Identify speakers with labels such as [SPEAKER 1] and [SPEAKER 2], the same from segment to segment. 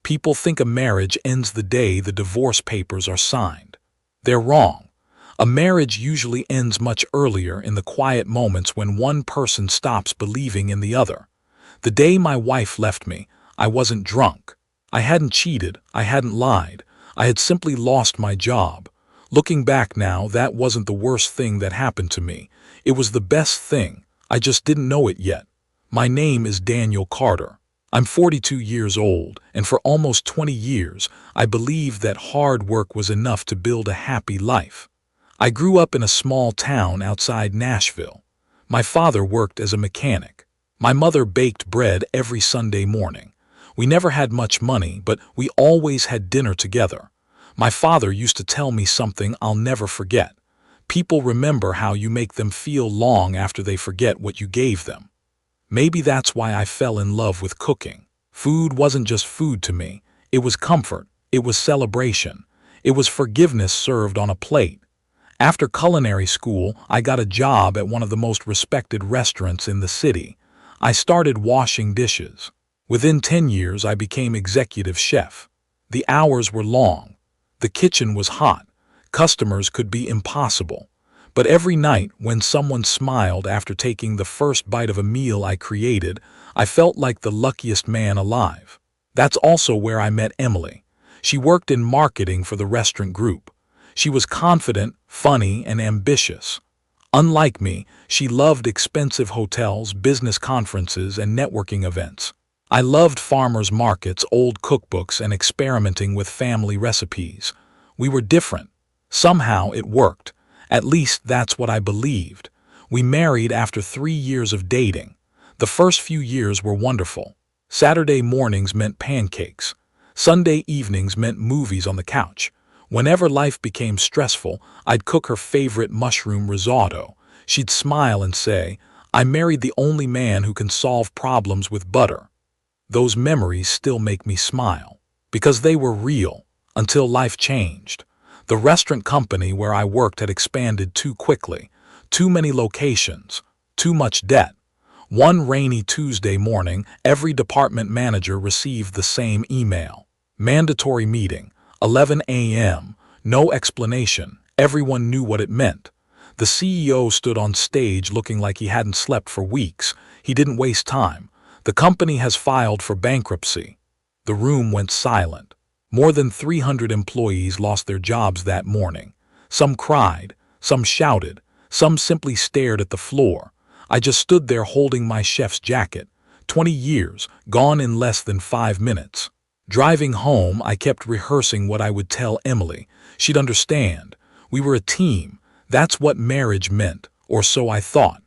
[SPEAKER 1] People think a marriage ends the day the divorce papers are signed. They're wrong. A marriage usually ends much earlier, in the quiet moments when one person stops believing in the other. The day my wife left me, I wasn't drunk. I hadn't cheated, I hadn't lied. I had simply lost my job. Looking back now, that wasn't the worst thing that happened to me. It was the best thing. I just didn't know it yet. My name is Daniel Carter. I'm 42 years old, and for almost 20 years, I believed that hard work was enough to build a happy life. I grew up in a small town outside Nashville. My father worked as a mechanic. My mother baked bread every Sunday morning. We never had much money, but we always had dinner together. My father used to tell me something I'll never forget. People remember how you make them feel long after they forget what you gave them. Maybe that's why I fell in love with cooking. Food wasn't just food to me. It was comfort. It was celebration. It was forgiveness served on a plate. After culinary school, I got a job at one of the most respected restaurants in the city. I started washing dishes. Within 10 years, I became executive chef. The hours were long. The kitchen was hot. Customers could be impossible. But every night, when someone smiled after taking the first bite of a meal I created, I felt like the luckiest man alive. That's also where I met Emily. She worked in marketing for the restaurant group. She was confident, funny, and ambitious. Unlike me, she loved expensive hotels, business conferences, and networking events. I loved farmers markets, old cookbooks, and experimenting with family recipes. We were different. Somehow it worked. At least that's what I believed. We married after 3 years of dating. The first few years were wonderful. Saturday mornings meant pancakes. Sunday evenings meant movies on the couch. Whenever life became stressful, I'd cook her favorite mushroom risotto. She'd smile and say, "I married the only man who can solve problems with butter." Those memories still make me smile, because they were real, until life changed. The restaurant company where I worked had expanded too quickly. Too many locations, too much debt. One rainy Tuesday morning, every department manager received the same email. Mandatory meeting, 11 a.m., no explanation. Everyone knew what it meant. The CEO stood on stage looking like he hadn't slept for weeks. He didn't waste time. "The company has filed for bankruptcy." The room went silent. More than 300 employees lost their jobs that morning. Some cried, some shouted, some simply stared at the floor. I just stood there holding my chef's jacket. 20 years, gone in less than 5 minutes. Driving home, I kept rehearsing what I would tell Emily. She'd understand. We were a team. That's what marriage meant, or so I thought.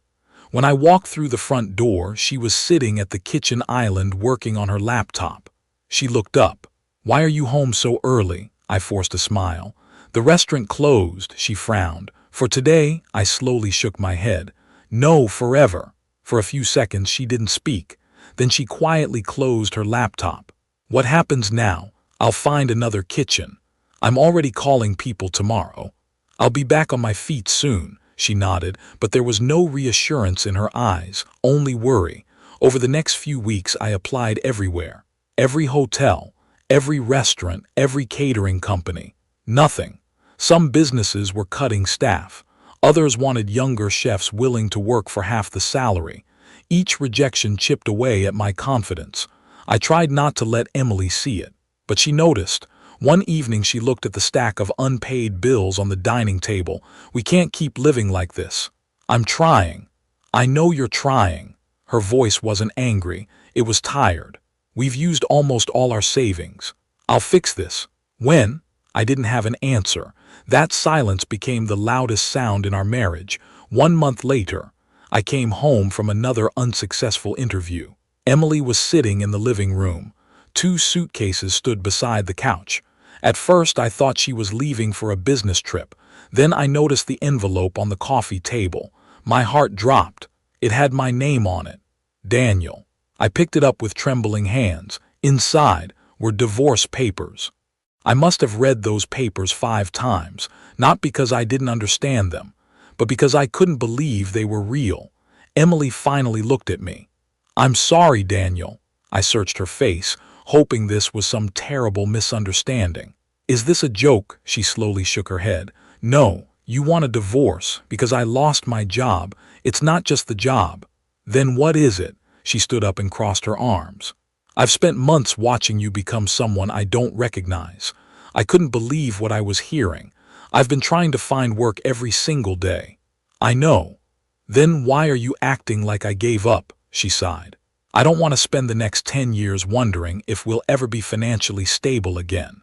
[SPEAKER 1] When I walked through the front door, she was sitting at the kitchen island working on her laptop. She looked up. "Why are you home so early?" I forced a smile. "The restaurant closed," she frowned. "For today?" I slowly shook my head. "No, forever." For a few seconds she didn't speak. Then she quietly closed her laptop. "What happens now?" "I'll find another kitchen. I'm already calling people tomorrow. I'll be back on my feet soon." She nodded, but there was no reassurance in her eyes, only worry. Over the next few weeks I applied everywhere. Every hotel, every restaurant, every catering company. Nothing. Some businesses were cutting staff. Others wanted younger chefs willing to work for half the salary. Each rejection chipped away at my confidence. I tried not to let Emily see it, but she noticed. One evening she looked at the stack of unpaid bills on the dining table. "We can't keep living like this." "I'm trying." "I know you're trying." Her voice wasn't angry, it was tired. "We've used almost all our savings. I'll fix this." "When?" I didn't have an answer. That silence became the loudest sound in our marriage. 1 month later, I came home from another unsuccessful interview. Emily was sitting in the living room. 2 suitcases stood beside the couch. At first I thought she was leaving for a business trip. Then I noticed the envelope on the coffee table. My heart dropped. It had my name on it. Daniel. I picked it up with trembling hands. Inside were divorce papers. I must have read those papers 5 times, not because I didn't understand them, but because I couldn't believe they were real. Emily finally looked at me. "I'm sorry, Daniel." I searched her face, hoping this was some terrible misunderstanding. "Is this a joke?" She slowly shook her head. "No, you want a divorce because I lost my job. It's not just the job." "Then what is it?" She stood up and crossed her arms. "I've spent months watching you become someone I don't recognize. I couldn't believe what I was hearing. I've been trying to find work every single day." "I know." "Then why are you acting like I gave up?" She sighed. "I don't want to spend the next 10 years wondering if we'll ever be financially stable again."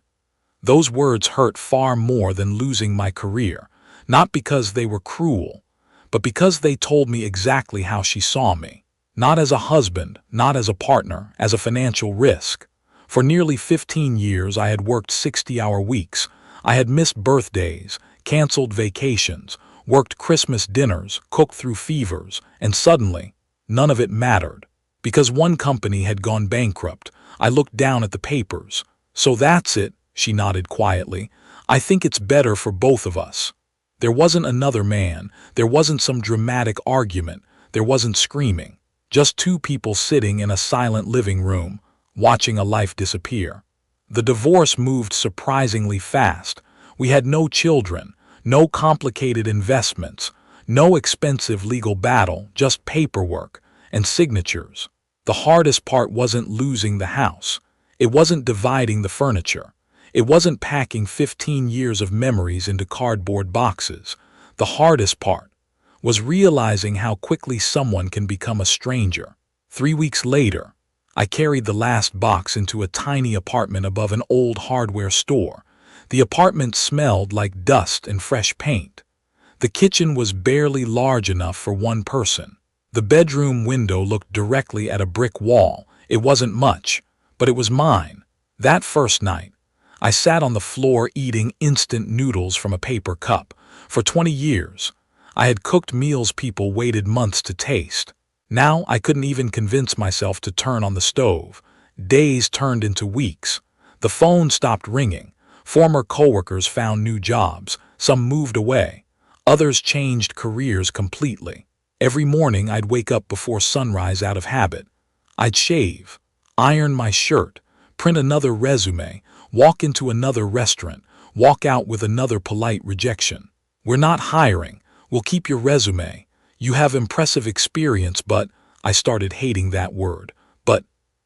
[SPEAKER 1] Those words hurt far more than losing my career, not because they were cruel, but because they told me exactly how she saw me. Not as a husband, not as a partner, as a financial risk. For nearly 15 years I had worked 60-hour weeks. I had missed birthdays, canceled vacations, worked Christmas dinners, cooked through fevers, and suddenly, none of it mattered. Because one company had gone bankrupt, I looked down at the papers. "So that's it," she nodded quietly. "I think it's better for both of us." There wasn't another man, there wasn't some dramatic argument, there wasn't screaming. Just two people sitting in a silent living room, watching a life disappear. The divorce moved surprisingly fast. We had no children, no complicated investments, no expensive legal battle, just paperwork and signatures. The hardest part wasn't losing the house. It wasn't dividing the furniture. It wasn't packing 15 years of memories into cardboard boxes. The hardest part was realizing how quickly someone can become a stranger. 3 weeks later, I carried the last box into a tiny apartment above an old hardware store. The apartment smelled like dust and fresh paint. The kitchen was barely large enough for one person. The bedroom window looked directly at a brick wall. It wasn't much, but it was mine. That first night, I sat on the floor eating instant noodles from a paper cup. For 20 years, I had cooked meals people waited months to taste. Now I couldn't even convince myself to turn on the stove. Days turned into weeks. The phone stopped ringing. Former coworkers found new jobs. Some moved away. Others changed careers completely. Every morning I'd wake up before sunrise out of habit. I'd shave, iron my shirt, print another resume, walk into another restaurant, walk out with another polite rejection. "We're not hiring. We'll keep your resume. You have impressive experience, but..." I started hating that word. But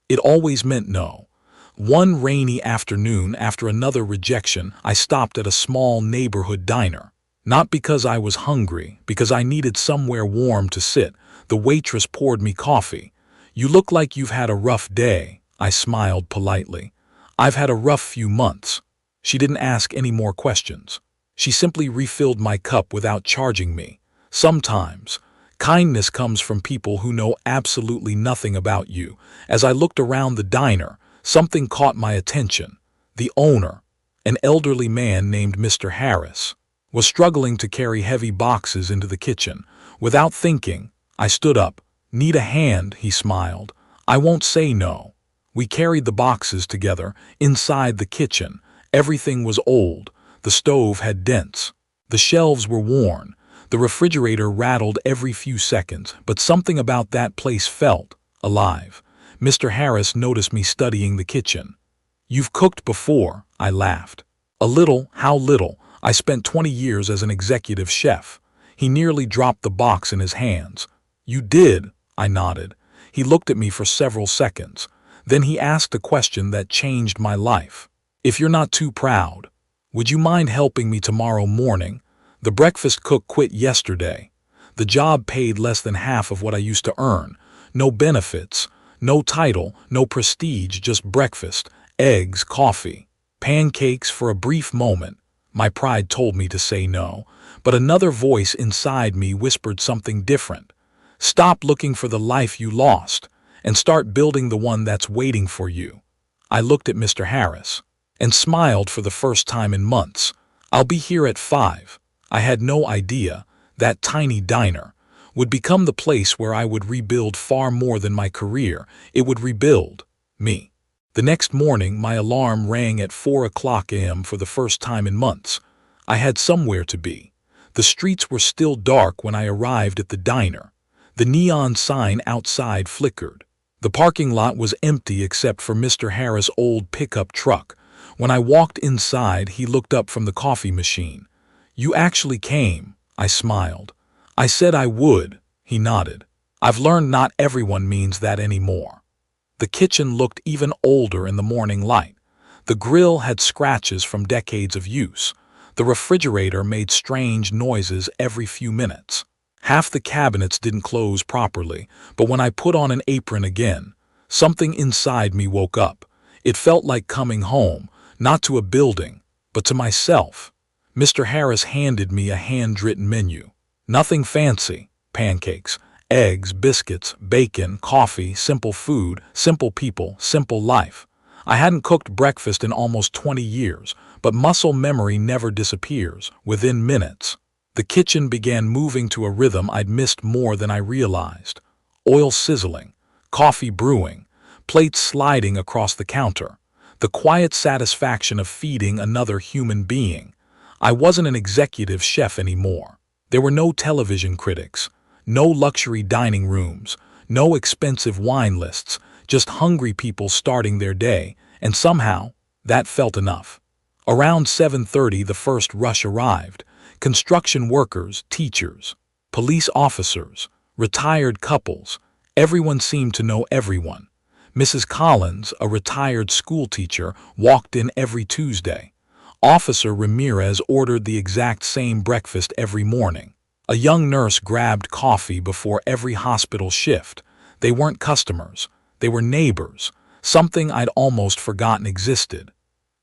[SPEAKER 1] it always meant no. One rainy afternoon, after another rejection, I stopped at a small neighborhood diner. Not because I was hungry, because I needed somewhere warm to sit. The waitress poured me coffee. "You look like you've had a rough day," I smiled politely. "I've had a rough few months." She didn't ask any more questions. She simply refilled my cup without charging me. Sometimes, kindness comes from people who know absolutely nothing about you. As I looked around the diner, something caught my attention. The owner, an elderly man named Mr. Harris, was struggling to carry heavy boxes into the kitchen. Without thinking, I stood up. "Need a hand?" he smiled. "I won't say no." We carried the boxes together inside the kitchen. Everything was old. The stove had dents. The shelves were worn. The refrigerator rattled every few seconds, but something about that place felt alive. Mr. Harris noticed me studying the kitchen. "You've cooked before," I laughed. "A little. How little? I spent 20 years as an executive chef." He nearly dropped the box in his hands. "You did?" I nodded. He looked at me for several seconds. Then he asked a question that changed my life. "If you're not too proud, would you mind helping me tomorrow morning? The breakfast cook quit yesterday. The job paid less than half of what I used to earn. No benefits, no title, no prestige, just breakfast, eggs, coffee, pancakes." For a brief moment, my pride told me to say no, but another voice inside me whispered something different. "Stop looking for the life you lost and start building the one that's waiting for you." I looked at Mr. Harris and smiled for the first time in months. "I'll be here at 5. I had no idea that tiny diner would become the place where I would rebuild far more than my career. It would rebuild me. The next morning, my alarm rang at 4 a.m. for the first time in months. I had somewhere to be. The streets were still dark when I arrived at the diner. The neon sign outside flickered. The parking lot was empty except for Mr. Harris' old pickup truck. When I walked inside, he looked up from the coffee machine. "You actually came," I smiled. "I said I would," he nodded. "I've learned not everyone means that anymore." The kitchen looked even older in the morning light. The grill had scratches from decades of use. The refrigerator made strange noises every few minutes. Half the cabinets didn't close properly, but when I put on an apron again, something inside me woke up. It felt like coming home, not to a building, but to myself. Mr. Harris handed me a handwritten menu. Nothing fancy: pancakes, eggs, biscuits, bacon, coffee, simple food, simple people, simple life. I hadn't cooked breakfast in almost 20 years, but muscle memory never disappears. Within minutes, the kitchen began moving to a rhythm I'd missed more than I realized. Oil sizzling, coffee brewing, plates sliding across the counter. The quiet satisfaction of feeding another human being. I wasn't an executive chef anymore. There were no television critics, no luxury dining rooms, no expensive wine lists, just hungry people starting their day, and somehow that felt enough. Around 7:30 the first rush arrived. Construction workers, teachers, police officers, retired couples. Everyone seemed to know everyone. Mrs. Collins, a retired schoolteacher, walked in every Tuesday. Officer Ramirez ordered the exact same breakfast every morning. A young nurse grabbed coffee before every hospital shift. They weren't customers. They were neighbors, something I'd almost forgotten existed.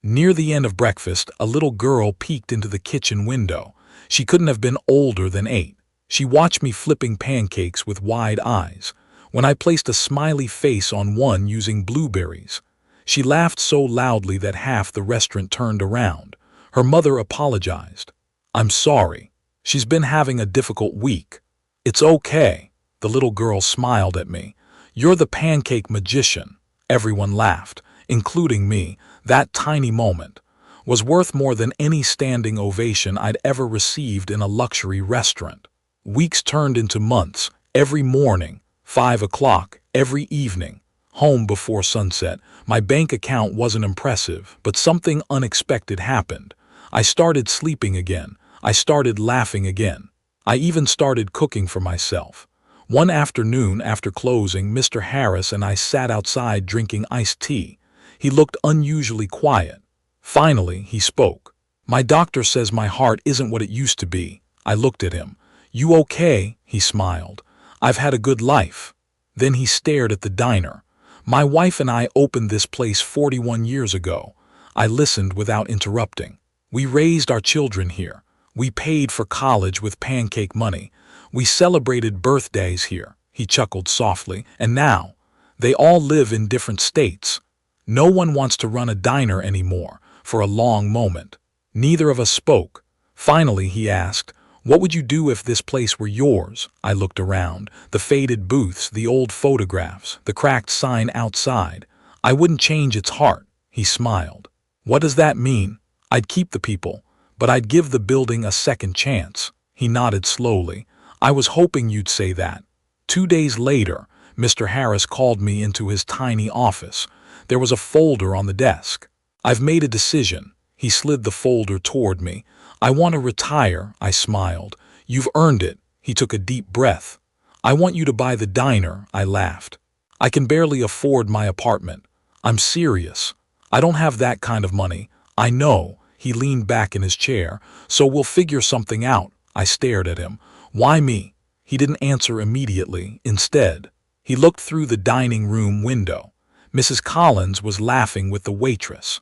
[SPEAKER 1] Near the end of breakfast, a little girl peeked into the kitchen window. She couldn't have been older than 8. She watched me flipping pancakes with wide eyes. When I placed a smiley face on one using blueberries, she laughed so loudly that half the restaurant turned around. Her mother apologized. "I'm sorry. She's been having a difficult week." "It's okay." The little girl smiled at me. "You're the pancake magician." Everyone laughed, including me. That tiny moment was worth more than any standing ovation I'd ever received in a luxury restaurant. Weeks turned into months. Every morning, 5 o'clock, every evening, home before sunset. My bank account wasn't impressive, but something unexpected happened. I started sleeping again. I started laughing again. I even started cooking for myself. One afternoon after closing, Mr. Harris and I sat outside drinking iced tea. He looked unusually quiet. Finally, he spoke. "My doctor says my heart isn't what it used to be." I looked at him. "You okay?" He smiled. "I've had a good life." Then he stared at the diner. "My wife and I opened this place 41 years ago." I listened without interrupting. "We raised our children here. We paid for college with pancake money. We celebrated birthdays here." He chuckled softly. "And now, they all live in different states. No one wants to run a diner anymore." For a long moment, neither of us spoke. Finally, he asked, "What would you do if this place were yours?" I looked around. The faded booths, the old photographs, the cracked sign outside. "I wouldn't change its heart." He smiled. "What does that mean?" "I'd keep the people, but I'd give the building a second chance." He nodded slowly. "I was hoping you'd say that." 2 days later, Mr. Harris called me into his tiny office. There was a folder on the desk. "I've made a decision." He slid the folder toward me. "I want to retire." I smiled. "You've earned it." He took a deep breath. "I want you to buy the diner." I laughed. "I can barely afford my apartment." "I'm serious. I don't have that kind of money." "I know." He leaned back in his chair. "So we'll figure something out." I stared at him. "Why me?" He didn't answer immediately. Instead, he looked through the dining room window. Mrs. Collins was laughing with the waitress.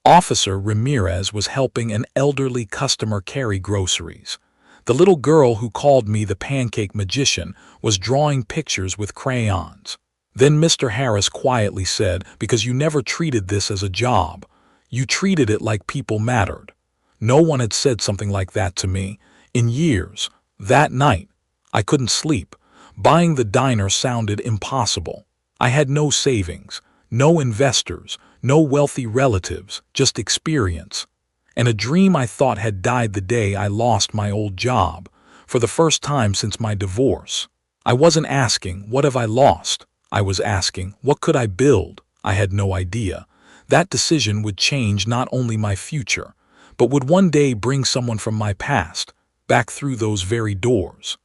[SPEAKER 1] Officer Ramirez was helping an elderly customer carry groceries. The little girl who called me the pancake magician was drawing pictures with crayons. Then Mr. Harris quietly said, "Because you never treated this as a job. You treated it like people mattered." No one had said something like that to me in years. That night, I couldn't sleep. Buying the diner sounded impossible. I had no savings, no investors, no wealthy relatives, just experience. And a dream I thought had died the day I lost my old job, for the first time since my divorce. I wasn't asking, "What have I lost?" I was asking. What could I build? I had no idea. That decision would change not only my future, but would one day bring someone from my past back through those very doors.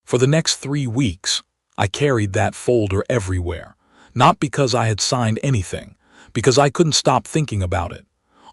[SPEAKER 1] For the next 3 weeks, I carried that folder everywhere, not because I had signed anything, because I couldn't stop thinking about it.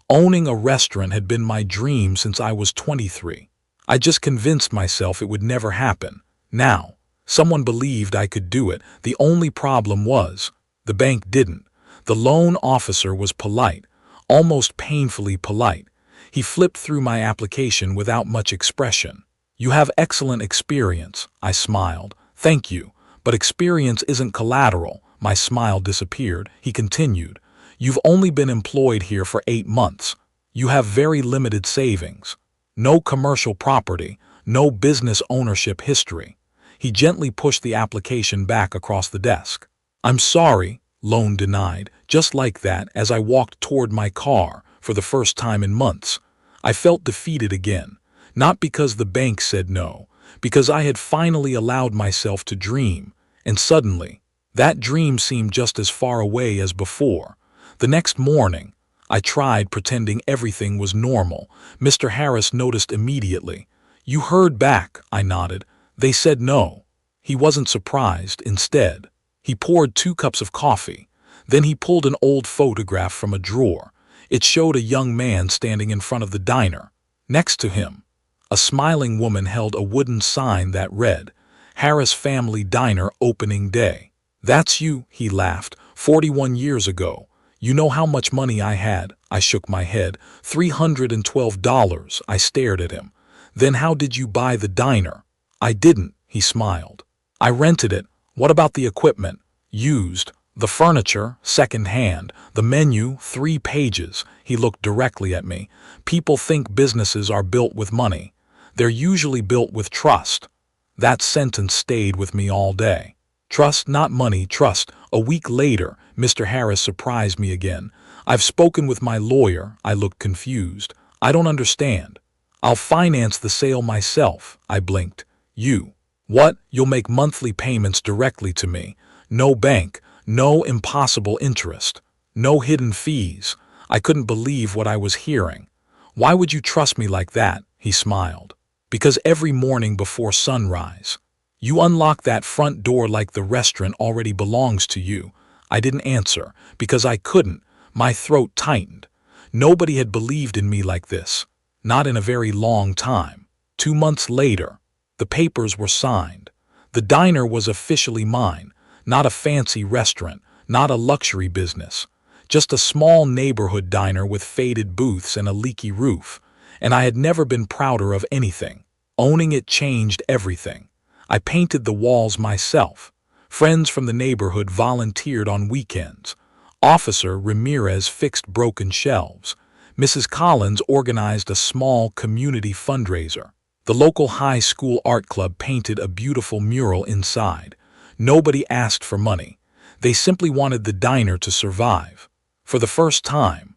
[SPEAKER 1] Owning a restaurant had been my dream since I was 23. I just convinced myself it would never happen. Now, someone believed I could do it. The only problem was, the bank didn't. The loan officer was polite, almost painfully polite. He flipped through my application without much expression. "You have excellent experience," I smiled. "Thank you, but experience isn't collateral." My smile disappeared. He continued, "You've only been employed here for 8 months. You have very limited savings. No commercial property, no business ownership history." He gently pushed the application back across the desk. "I'm sorry," loan denied. Just like that, as I walked toward my car for the first time in months, I felt defeated again. Not because the bank said no, because I had finally allowed myself to dream, and suddenly, that dream seemed just as far away as before. The next morning, I tried pretending everything was normal. Mr. Harris noticed immediately. "You heard back," I nodded. "They said no." He wasn't surprised. Instead, he poured 2 cups of coffee. Then he pulled an old photograph from a drawer. It showed a young man standing in front of the diner. Next to him, a smiling woman held a wooden sign that read, "Harris Family Diner Opening Day." "That's you," he laughed. "41 years ago. You know how much money I had?" I shook my head. $312. I stared at him. "Then how did you buy the diner?" "I didn't," he smiled. "I rented it." "What about the equipment?" "Used." "The furniture?" "Second hand." "The menu?" 3 pages. He looked directly at me. "People think businesses are built with money. They're usually built with trust." That sentence stayed with me all day. Trust, not money, trust. A week later, Mr. Harris surprised me again. "I've spoken with my lawyer." I looked confused. "I don't understand." "I'll finance the sale myself." I blinked. "You?" "What? You'll make monthly payments directly to me. No bank, no impossible interest, no hidden fees." I couldn't believe what I was hearing. "Why would you trust me like that?" He smiled. "Because every morning before sunrise, you unlock that front door like the restaurant already belongs to you." I didn't answer, because I couldn't. My throat tightened. Nobody had believed in me like this. Not in a very long time. 2 months later, the papers were signed. The diner was officially mine. Not a fancy restaurant, not a luxury business. Just a small neighborhood diner with faded booths and a leaky roof. And I had never been prouder of anything. Owning it changed everything. I painted the walls myself. Friends from the neighborhood volunteered on weekends. Officer Ramirez fixed broken shelves. Mrs. Collins organized a small community fundraiser. The local high school art club painted a beautiful mural inside. Nobody asked for money. They simply wanted the diner to survive. For the first time,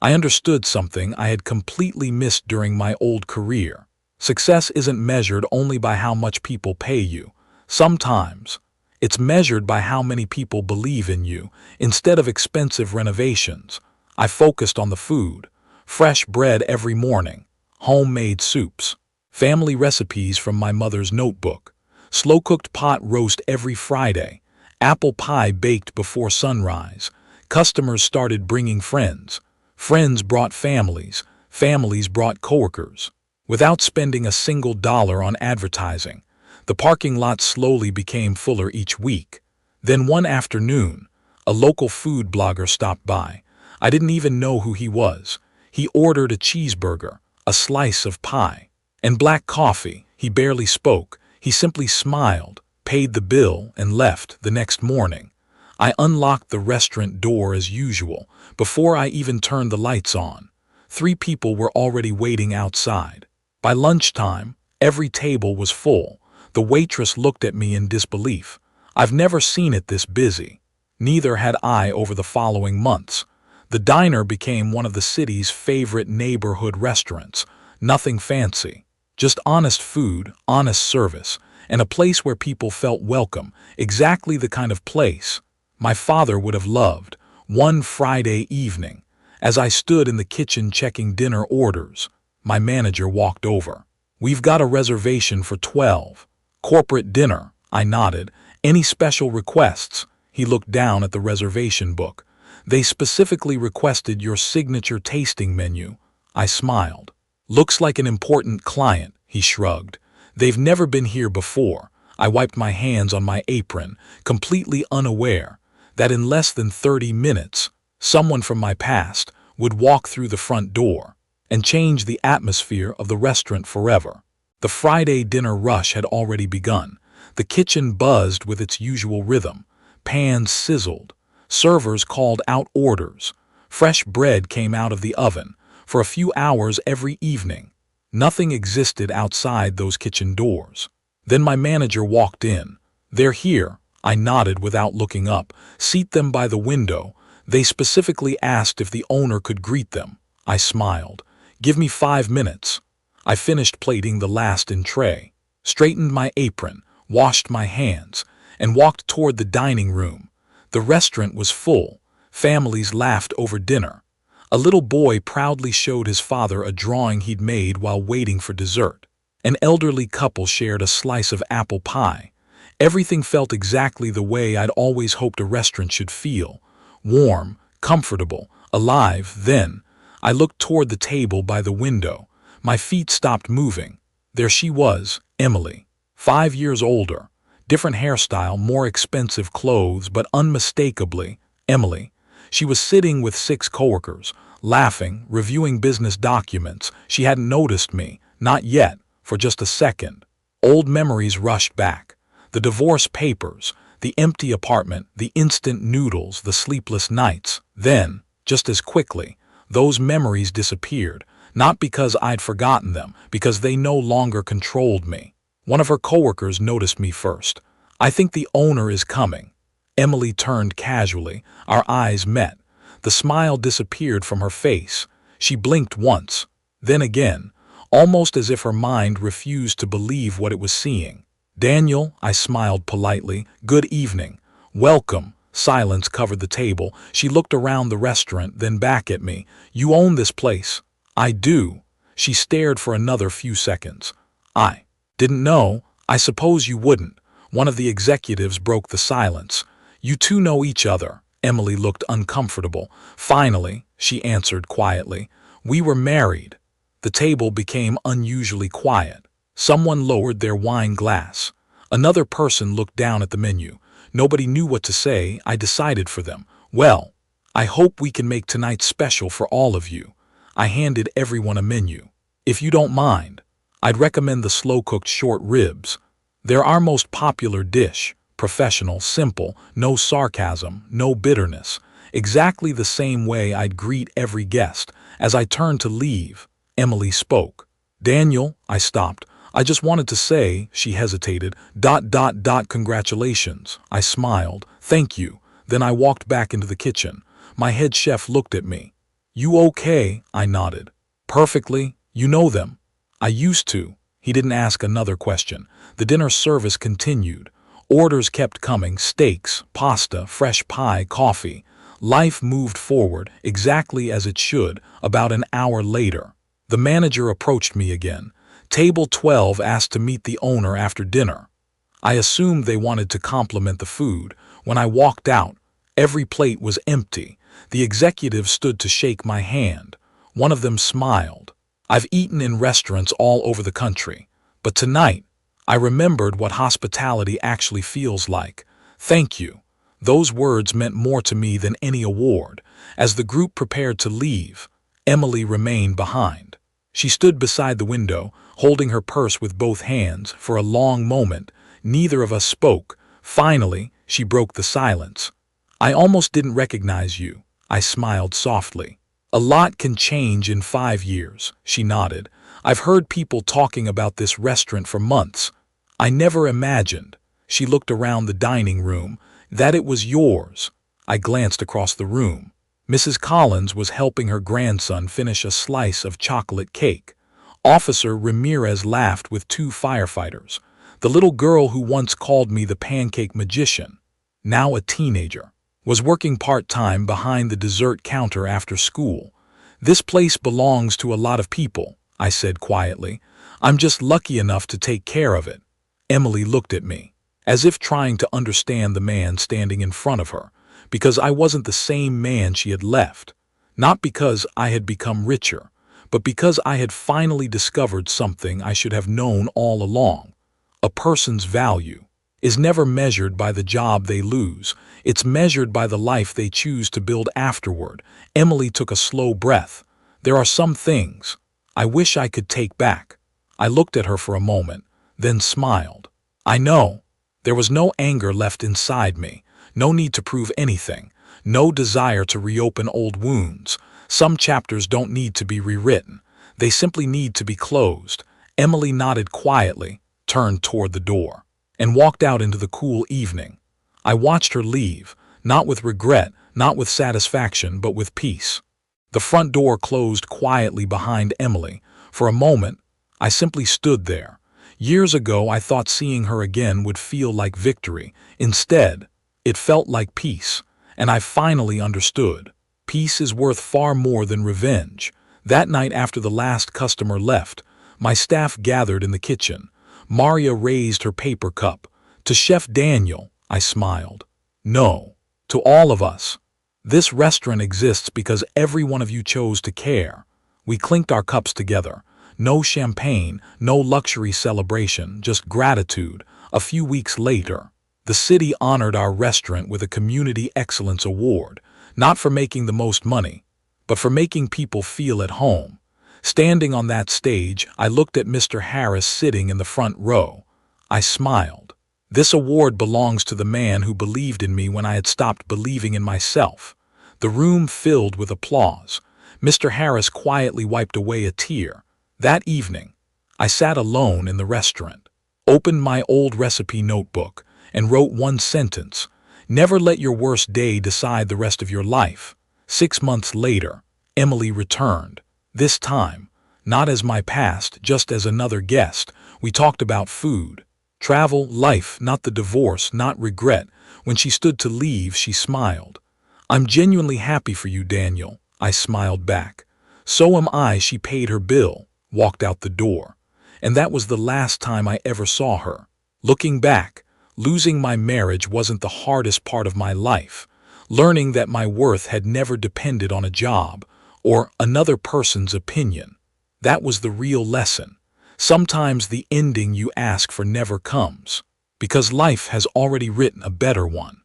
[SPEAKER 1] I understood something I had completely missed during my old career. Success isn't measured only by how much people pay you. Sometimes, it's measured by how many people believe in you. Instead of expensive renovations, I focused on the food. Fresh bread every morning, homemade soups, family recipes from my mother's notebook, slow-cooked pot roast every Friday, apple pie baked before sunrise. Customers started bringing friends. Friends brought families. Families brought coworkers. Without spending a single dollar on advertising, the parking lot slowly became fuller each week. Then one afternoon, a local food blogger stopped by. I didn't even know who he was. He ordered a cheeseburger, a slice of pie, and black coffee. He barely spoke. He simply smiled, paid the bill, and left. The next morning, I unlocked the restaurant door as usual. Before I even turned the lights on, 3 people were already waiting outside. By lunchtime, every table was full. The waitress looked at me in disbelief. I've never seen it this busy. Neither had I over the following months. The diner became one of the city's favorite neighborhood restaurants. Nothing fancy, just honest food, honest service, and a place where people felt welcome. Exactly the kind of place my father would have loved. One Friday evening, as I stood in the kitchen checking dinner orders, my manager walked over. "We've got a reservation for 12. Corporate dinner," I nodded. "Any special requests?" He looked down at the reservation book. "They specifically requested your signature tasting menu." I smiled. "Looks like an important client," he shrugged. "They've never been here before." I wiped my hands on my apron, completely unaware that in less than 30 minutes, someone from my past would walk through the front door and change the atmosphere of the restaurant forever. The Friday dinner rush had already begun. The kitchen buzzed with its usual rhythm. Pans sizzled. Servers called out orders. Fresh bread came out of the oven. For a few hours every evening, nothing existed outside those kitchen doors. Then my manager walked in. "They're here." I nodded without looking up. "Seat them by the window. They specifically asked if the owner could greet them." I smiled. "Give me 5 minutes." I finished plating the last entree, straightened my apron, washed my hands, and walked toward the dining room. The restaurant was full. Families laughed over dinner. A little boy proudly showed his father a drawing he'd made while waiting for dessert. An elderly couple shared a slice of apple pie. Everything felt exactly the way I'd always hoped a restaurant should feel. Warm, comfortable, alive. Then, I looked toward the table by the window. My feet stopped moving. There she was, Emily. 5 years older. Different hairstyle, more expensive clothes, but unmistakably, Emily. She was sitting with 6 coworkers, laughing, reviewing business documents. She hadn't noticed me. Not yet. For just a second. Old memories rushed back. The divorce papers, the empty apartment, the instant noodles, the sleepless nights. Then, just as quickly, those memories disappeared. Not because I'd forgotten them, because they no longer controlled me. One of her coworkers noticed me first. "I think the owner is coming." Emily turned casually. Our eyes met. The smile disappeared from her face. She blinked once, then again, almost as if her mind refused to believe what it was seeing. "Daniel," I smiled politely. "Good evening." "Welcome." Silence covered the table. She looked around the restaurant, then back at me. "You own this place?" "I do." She stared for another few seconds. "I didn't know." "I suppose you wouldn't." One of the executives broke the silence. "You two know each other." Emily looked uncomfortable. "Finally," she answered quietly. "We were married." The table became unusually quiet. Someone lowered their wine glass. Another person looked down at the menu. Nobody knew what to say. I decided for them. "Well, I hope we can make tonight special for all of you." I handed everyone a menu. "If you don't mind, I'd recommend the slow-cooked short ribs. They're our most popular dish. Professional, simple, no sarcasm, no bitterness. Exactly the same way I'd greet every guest." As I turned to leave, Emily spoke. "Daniel," I stopped. "I just wanted to say," she hesitated, ... "Congratulations." I smiled. "Thank you." Then I walked back into the kitchen. My head chef looked at me. "You okay?" I nodded. "Perfectly. You know them?" "I used to." He didn't ask another question. The dinner service continued. Orders kept coming: steaks, pasta, fresh pie, coffee. Life moved forward, exactly as it should. About an hour later, the manager approached me again. "Table 12 asked to meet the owner after dinner." I assumed they wanted to compliment the food. When I walked out, every plate was empty. The executives stood to shake my hand. One of them smiled. "I've eaten in restaurants all over the country, but tonight, I remembered what hospitality actually feels like. Thank you." Those words meant more to me than any award. As the group prepared to leave, Emily remained behind. She stood beside the window, holding her purse with both hands. For a long moment, neither of us spoke. Finally, she broke the silence. "I almost didn't recognize you." I smiled softly. "A lot can change in 5 years," she nodded. "I've heard people talking about this restaurant for months. I never imagined," she looked around the dining room, "that it was yours." I glanced across the room. Mrs. Collins was helping her grandson finish a slice of chocolate cake. Officer Ramirez laughed with 2 firefighters. The little girl who once called me the pancake magician, now a teenager, Was working part-time behind the dessert counter after school. This place belongs to a lot of people, I said quietly. I'm just lucky enough to take care of it. Emily looked at me, as if trying to understand the man standing in front of her, because I wasn't the same man she had left. Not because I had become richer, but because I had finally discovered something I should have known all along. A person's value is never measured by the job they lose. It's measured by the life they choose to build afterward. Emily took a slow breath. There are some things I wish I could take back. I looked at her for a moment, then smiled. I know. There was no anger left inside me, no need to prove anything, no desire to reopen old wounds. Some chapters don't need to be rewritten. They simply need to be closed. Emily nodded quietly, turned toward the door, and walked out into the cool evening. I watched her leave, not with regret, not with satisfaction, but with peace. The front door closed quietly behind Emily. For a moment, I simply stood there. Years ago, I thought seeing her again would feel like victory. Instead, it felt like peace, and I finally understood. Peace is worth far more than revenge. That night after the last customer left, my staff gathered in the kitchen. Maria raised her paper cup. To Chef Daniel, I smiled. No, to all of us. This restaurant exists because every one of you chose to care. We clinked our cups together. No champagne, no luxury celebration, just gratitude. A few weeks later, the city honored our restaurant with a Community Excellence Award, not for making the most money, but for making people feel at home. Standing on that stage, I looked at Mr. Harris sitting in the front row. I smiled. This award belongs to the man who believed in me when I had stopped believing in myself. The room filled with applause. Mr. Harris quietly wiped away a tear. That evening, I sat alone in the restaurant, opened my old recipe notebook, and wrote one sentence: never let your worst day decide the rest of your life. 6 months later, Emily returned. This time, not as my past, just as another guest. We talked about food, travel, life, not the divorce, not regret. When she stood to leave, she smiled. I'm genuinely happy for you, Daniel. I smiled back. So am I. She paid her bill, walked out the door. And that was the last time I ever saw her. Looking back, losing my marriage wasn't the hardest part of my life. Learning that my worth had never depended on a job or another person's opinion. That was the real lesson. Sometimes the ending you ask for never comes, because life has already written a better one.